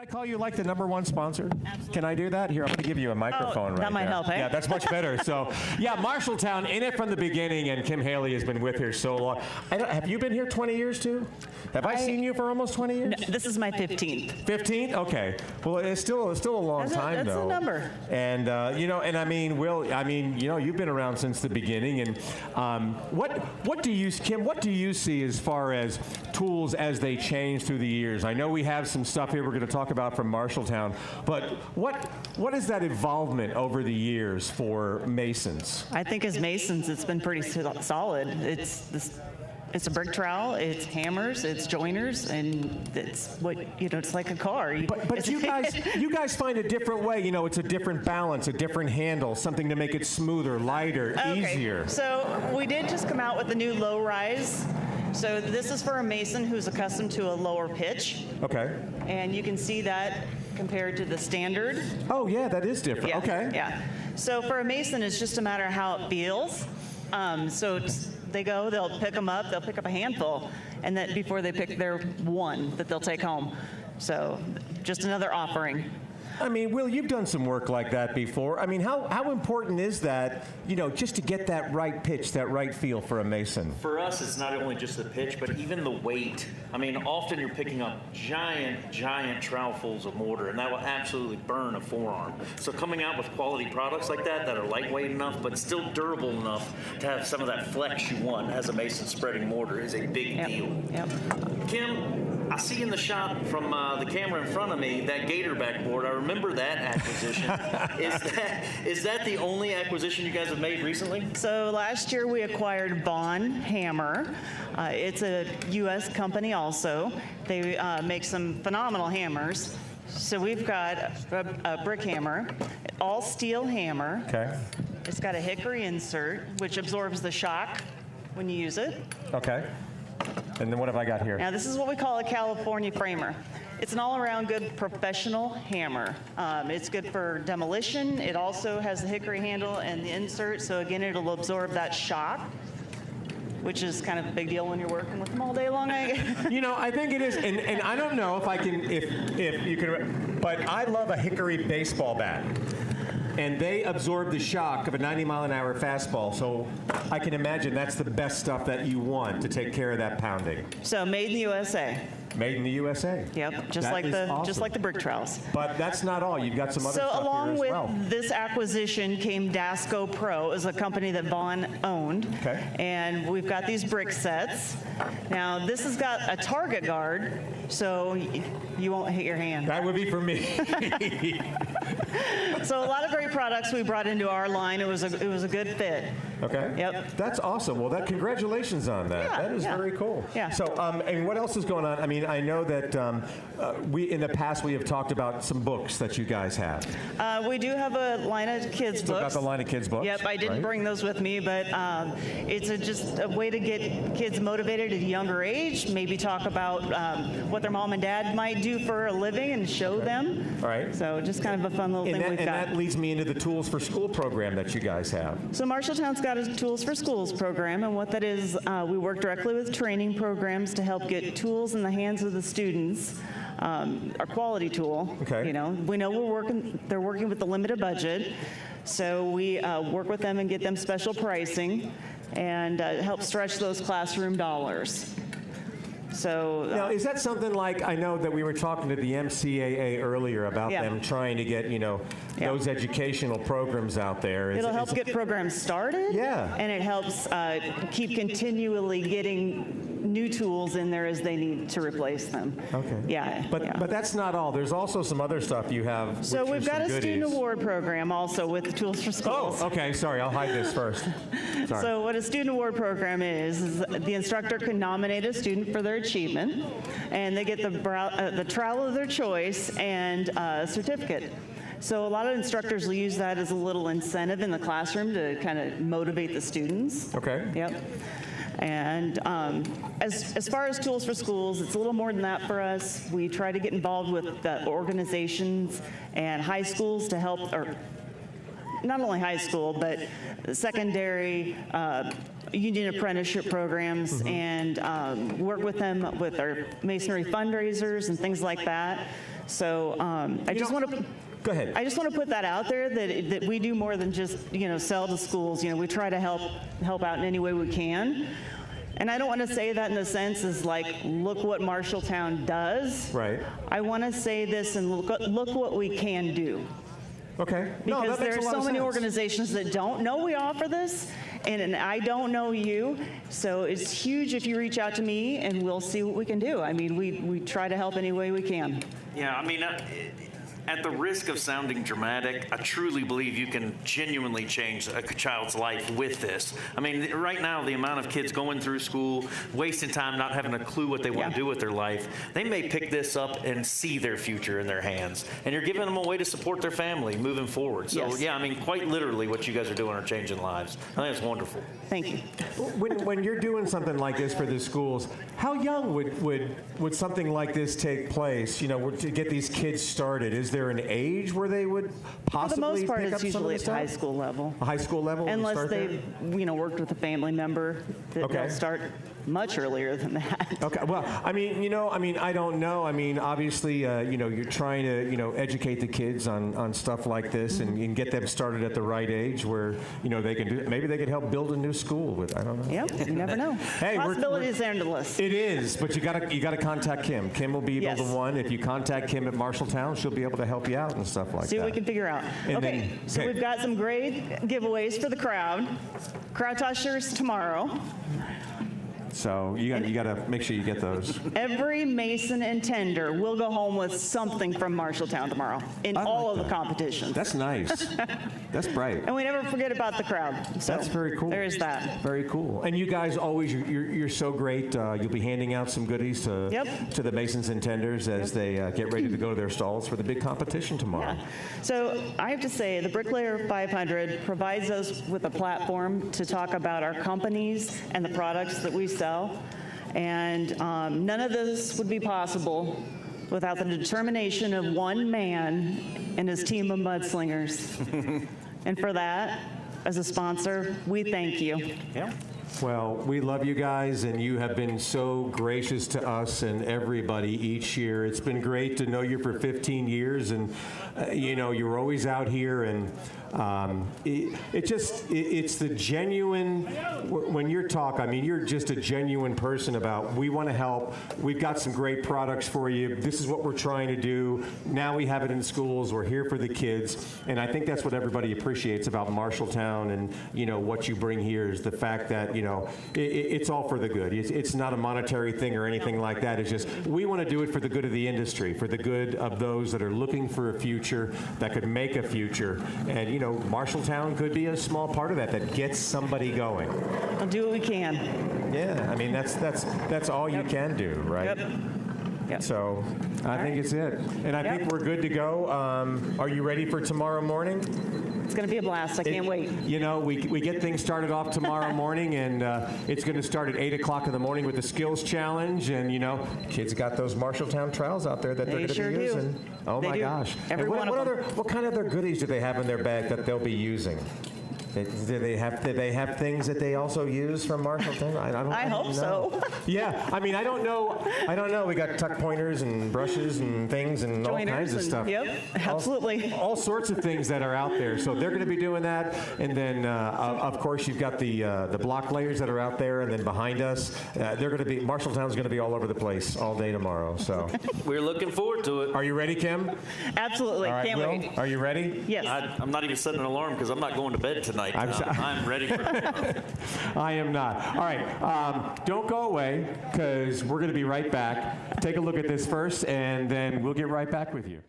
I call you like the #1 sponsor? Absolutely. Can I do that? Here, I'm going to give you a microphone right that might there. help, eh? Yeah, that's much better. So, yeah, Marshalltown, in it from the beginning, and Kim Haley has been with here so long. Have you been here 20 years, too? Have I seen you for almost 20 years? No, this is my 15th. 15? Okay. Well, it's still a long time, that's though. a number. And, you've been around since the beginning. And what do you, Kim, what do you see as far as tools as they change through the years? I know we have some stuff here we're going to talk about from Marshalltown, but what is that involvement over the years for masons? I think as masons, it's been pretty solid. It's a brick trowel, it's hammers, it's joiners, and it's it's like a car. But you guys find a different way. You know, it's a different balance, a different handle, something to make it smoother, lighter, easier. So we did just come out with the new low rise. So this is for a mason who's accustomed to a lower pitch. Okay. And you can see that compared to the standard. Oh yeah, that is different. Yeah, okay. Yeah. So for a mason, it's just a matter of how it feels. They'll pick them up, they'll pick up a handful, and then before they pick their one that they'll take home. So just another offering. I mean, Will, you've done some work like that before. I mean, how important is that, just to get that right pitch, that right feel for a mason? For us, it's not only just the pitch, but even the weight. I mean, often you're picking up giant trowelfuls of mortar, and that will absolutely burn a forearm. So coming out with quality products like that are lightweight enough, but still durable enough to have some of that flex you want as a mason spreading mortar is a big deal. Yep. Kim, I see in the shot from the camera in front of me that gator backboard. I remember that acquisition. Is that the only acquisition you guys have made recently? So last year we acquired Vaughn Hammer. It's a U.S. company also. They make some phenomenal hammers. So we've got a brick hammer, all steel hammer. Okay. It's got a hickory insert, which absorbs the shock when you use it. Okay. And then what have I got here? Now this is what we call a California framer. It's an all-around good professional hammer. It's good for demolition. It also has the hickory handle and the insert, so again, it'll absorb that shock, which is kind of a big deal when you're working with them all day long. I think it is, and I don't know if you can, but I love a hickory baseball bat. And they absorb the shock of a 90-mile-an-hour fastball, so I can imagine that's the best stuff that you want to take care of that pounding. So made in the USA. Made in the USA. Yep, just like the brick trowels. But that's not all. You've got some other stuff here as well. So along with this acquisition came Dasco Pro. It was a company that Vaughn owned. Okay. And we've got these brick sets. Now this has got a target guard, so you won't hit your hand. That would be for me. So a lot of great products we brought into our line. It was a good fit. Okay. Yep. That's awesome. Well, congratulations on that. Yeah, that is very cool. Yeah. So, and what else is going on? I mean, I know that in the past we have talked about some books that you guys have. We do have a line of kids books. Got the line of kids books. Yep, I didn't bring those with me, but it's just a way to get kids motivated at a younger age. Maybe talk about what their mom and dad might do for a living and show them. All right. So just kind of a fun little thing we've got. And that leads me into the Tools for School program that you guys have. So Marshalltown's got a Tools for Schools program, and what that is, we work directly with training programs to help get tools in the hands of the students. Our quality tool. Okay. We know they're working with a limited budget, so we work with them and get them special pricing and help stretch those classroom dollars. So now, is that something like, I know that we were talking to the MCAA earlier about them trying to get, those educational programs out there. It'll help get programs started. Yeah. And it helps keep continually getting new tools in there as they need to replace them. Okay. Yeah. But that's not all. There's also some other stuff you have. So we've got a student award program also with the Tools for Schools. Oh, okay. Sorry, I'll hide this first. Sorry. So what a student award program is the instructor can nominate a student for their achievement, and they get the trowel of their choice and a certificate. So a lot of instructors will use that as a little incentive in the classroom to kind of motivate the students. Okay. Yep. And as far as Tools for Schools, it's a little more than that for us. We try to get involved with the organizations and high schools to help, or not only high school, but secondary, union apprenticeship programs, and work with them with our masonry fundraisers and things like that. So I just want to. Go ahead. I just want to put that out there that we do more than just sell to schools. We try to help out in any way we can. And I don't want to say that in the sense as like, look what Marshalltown does. Right. I want to say this and look what we can do. Okay. Because there are so many organizations that don't know we offer this, and I don't know you. So it's huge if you reach out to me, and we'll see what we can do. I mean, we try to help any way we can. Yeah, I mean, at the risk of sounding dramatic, I truly believe you can genuinely change a child's life with this. I mean, right now, the amount of kids going through school, wasting time, not having a clue what they want to do with their life, they may pick this up and see their future in their hands. And you're giving them a way to support their family moving forward. So, yeah, I mean, quite literally what you guys are doing are changing lives. I think it's wonderful. Thank you. When you're doing something like this for the schools, how young would something like this take place, to get these kids started? Is there an age where they would possibly pick up some of the stuff? For the most part, it's usually at high school level. A high school level? Unless they've, worked with a family member, that they'll start much earlier than that. Okay. Well, I mean, I don't know. I mean, obviously, you're trying to, educate the kids on stuff like this and get them started at the right age where, they can do. Maybe they could help build a new school with. I don't know. Yep. You never know. Hey, possibilities are endless. It is, but you gotta contact Kim. Kim will be able to one. If you contact Kim at Marshalltown, she'll be able to help you out and stuff like that. See what we can figure out. Okay. So we've got some great giveaways for the crowd. Crowd toss shirts tomorrow. So you got to make sure you get those. Every Mason and tender will go home with something from Marshalltown tomorrow in all of the competitions. That's nice. That's bright. And we never forget about the crowd. So that's very cool. There is that. Very cool. And you guys always, you're so great. You'll be handing out some goodies to the Masons and tenders as they get ready to go to their stalls for the big competition tomorrow. Yeah. So I have to say, the Bricklayer 500 provides us with a platform to talk about our companies and the products that we sell. And none of this would be possible without the determination of one man and his team of mudslingers. And for that, as a sponsor, we thank you. Yeah. Well, we love you guys, and you have been so gracious to us and everybody each year. It's been great to know you for 15 years, and you're always out here, and it's the genuine, when you're talking, I mean, you're just a genuine person about, we want to help, we've got some great products for you, this is what we're trying to do, now we have it in schools, we're here for the kids, and I think that's what everybody appreciates about Marshalltown, and what you bring here is the fact that it's all for the good. It's not a monetary thing or anything like that. It's just we want to do it for the good of the industry, for the good of those that are looking for a future, that could make a future, and Marshalltown could be a small part of that gets somebody going. We'll do what we can. Yeah, I mean that's all you can do, right? Yep. So I think it's it, and I think we're good to go. Are you ready for tomorrow morning? It's going to be a blast. I can't wait. We get things started off tomorrow morning, and it's going to start at 8 o'clock in the morning with the skills challenge. And, kids got those Marshalltown trowels out there that they're going to be using. Oh, my gosh. Every one of them. What kind of other goodies do they have in their bag that they'll be using? Do they have things that they also use from Marshalltown? I hope so. Yeah, I mean, I don't know. We got tuck pointers and brushes and things and all kinds of stuff. Yep, absolutely. All sorts of things that are out there. So they're going to be doing that, and then of course you've got the block layers that are out there, and then behind us, they're going to be Marshalltown's going to be all over the place all day tomorrow. So we're looking forward to it. Are you ready, Kim? Absolutely. All right, can't wait. Are you ready? Yes. I'm not even setting an alarm because I'm not going to bed tonight. I'm ready for it. I am not. All right. Don't go away because we're going to be right back. Take a look at this first, and then we'll get right back with you.